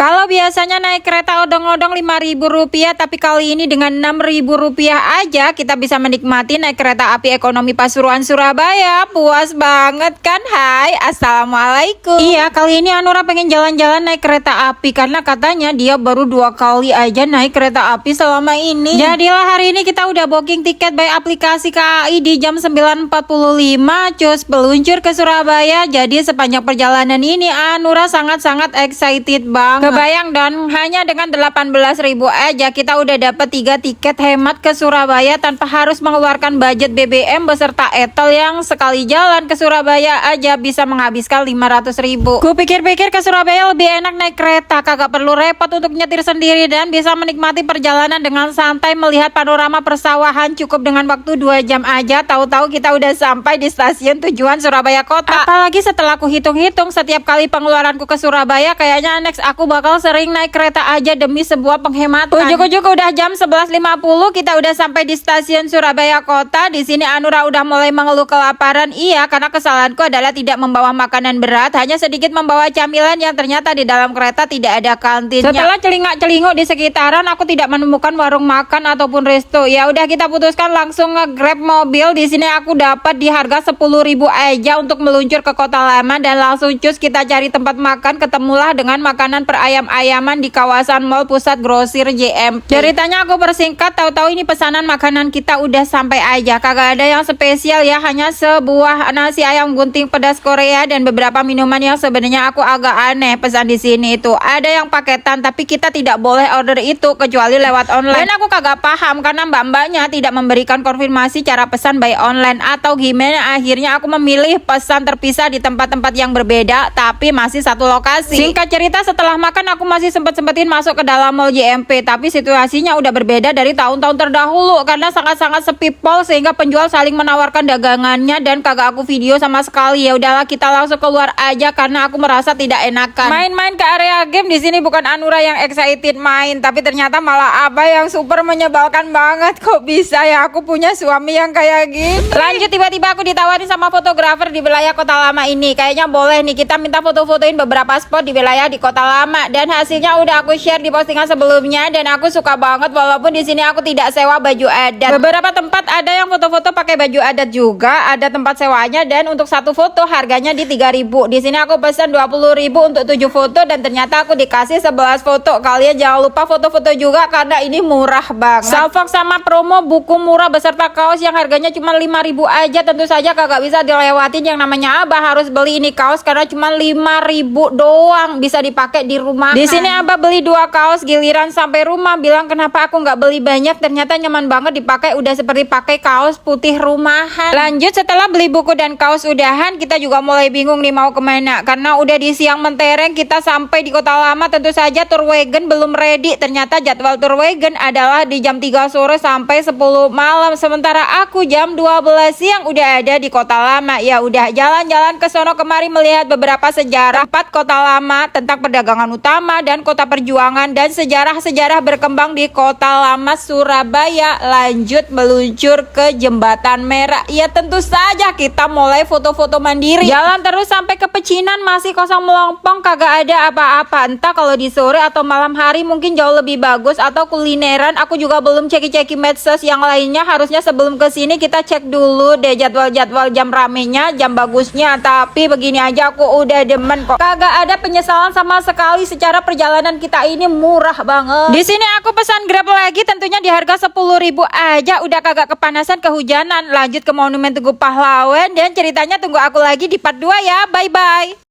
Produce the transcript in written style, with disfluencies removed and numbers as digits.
Kalau biasanya naik kereta odong-odong Rp5.000, tapi kali ini dengan Rp6.000 aja kita bisa menikmati naik kereta api ekonomi Pasuruan Surabaya. Puas banget kan? Hai, assalamualaikum. Iya, kali ini Anura pengen jalan-jalan naik kereta api karena katanya dia baru 2 kali aja naik kereta api selama ini. Jadilah hari ini kita udah booking tiket by aplikasi KAI di jam 9.45, cus peluncur ke Surabaya. Jadi sepanjang perjalanan ini Anura sangat-sangat excited banget. Kebayang don, hanya dengan 18.000 aja kita udah dapat 3 tiket hemat ke Surabaya tanpa harus mengeluarkan budget BBM beserta etel yang sekali jalan ke Surabaya aja bisa menghabiskan 500.000. Ku pikir-pikir ke Surabaya lebih enak naik kereta, kagak perlu repot untuk nyetir sendiri dan bisa menikmati perjalanan dengan santai melihat panorama persawahan cukup dengan waktu 2 jam aja. Tahu-tahu kita udah sampai di stasiun tujuan Surabaya Kota. Apalagi setelah aku hitung-hitung setiap kali pengeluaranku ke Surabaya, kayaknya next aku bakal sering naik kereta aja demi sebuah penghematan. Ujuk-ujuk udah jam 11.50 kita udah sampai di stasiun Surabaya Kota. Di sini Anura udah mulai mengeluh kelaparan. Iya, karena kesalahanku adalah tidak membawa makanan berat, hanya sedikit membawa camilan yang ternyata di dalam kereta tidak ada kantinnya. Setelah celingak-celinguk di sekitaran, aku tidak menemukan warung makan ataupun resto. Ya udah kita putuskan langsung nge-grab mobil. Di sini aku dapat di harga 10.000 aja untuk meluncur ke Kota Lama dan langsung cus kita cari tempat makan. Ketemulah dengan makanan ayam-ayaman di kawasan Mall Pusat Grosir JMP. Ceritanya aku persingkat, tahu-tahu ini pesanan makanan kita udah sampai aja. Kagak ada yang spesial ya, hanya sebuah nasi ayam gunting pedas Korea dan beberapa minuman yang sebenarnya aku agak aneh pesan di sini itu. Ada yang paketan tapi kita tidak boleh order itu kecuali lewat online. Dan aku kagak paham karena mbak-mbaknya tidak memberikan konfirmasi cara pesan by online atau gimana. Akhirnya aku memilih pesan terpisah di tempat-tempat yang berbeda tapi masih satu lokasi. Singkat cerita, setelah makan aku masih sempetin masuk ke dalam mall JMP, tapi situasinya udah berbeda dari tahun-tahun terdahulu karena sangat-sangat sepi pol sehingga penjual saling menawarkan dagangannya dan kagak aku video sama sekali. Ya udahlah kita langsung keluar aja karena aku merasa tidak enakan. Main-main ke area game. Di sini bukan Anura yang excited main, tapi ternyata malah Abah yang super menyebalkan banget. Kok bisa ya aku punya suami yang kayak gini? Lanjut, tiba-tiba aku ditawarin sama fotografer di wilayah Kota Lama ini. Kayaknya boleh nih kita minta foto-fotoin beberapa spot di wilayah di Kota Lama dan hasilnya udah aku share di postingan sebelumnya dan aku suka banget walaupun di sini aku tidak sewa baju adat. Beberapa tempat ada yang foto-foto pakai baju adat juga, ada tempat sewanya dan untuk satu foto harganya di 3.000. Di sini aku pesan 20.000 untuk 7 foto dan ternyata aku dikasih 11 foto. Kalian jangan lupa foto-foto juga karena ini murah banget. Salfok sama promo buku murah beserta kaos yang harganya cuma 5.000 aja. Tentu saja kagak bisa dilewatin yang namanya Abah harus beli ini kaos karena cuma 5.000 doang bisa dipakai di rumah. Di sini Abah beli 2 kaos, giliran sampai rumah bilang kenapa aku nggak beli banyak, ternyata nyaman banget dipakai, udah seperti pakai kaos putih rumahan. Lanjut, setelah beli buku dan kaos udahan, kita juga mulai bingung nih mau kemana karena udah di siang mentereng. Kita sampai di Kota Lama, tentu saja tour wagon belum ready. Ternyata jadwal tour wagon adalah di jam 3 sore sampai 10 malam, sementara aku jam 12 siang udah ada di Kota Lama. Ya udah jalan-jalan ke sono kemari melihat beberapa sejarah tempat Kota Lama, tentang perdagangan utama dan kota perjuangan dan sejarah-sejarah berkembang di Kota Lama Surabaya. Lanjut meluncur ke Jembatan Merah. Ya tentu saja kita mulai foto-foto mandiri. Jalan terus sampai ke Pecinan masih kosong melompong, kagak ada apa-apa. Entah kalau di sore atau malam hari mungkin jauh lebih bagus atau kulineran. Aku juga belum ceki-ceki medsos yang lainnya. Harusnya sebelum ke sini kita cek dulu deh jadwal-jadwal jam ramenya, jam bagusnya. Tapi begini aja aku udah demen kok. Kagak ada penyesalan sama sekali. Secara perjalanan kita ini murah banget. Di sini aku pesan Grab lagi, tentunya di harga 10.000 aja, udah kagak kepanasan kehujanan. Lanjut ke Monumen Tugu Pahlawan dan ceritanya tunggu aku lagi di part 2 ya. Bye bye.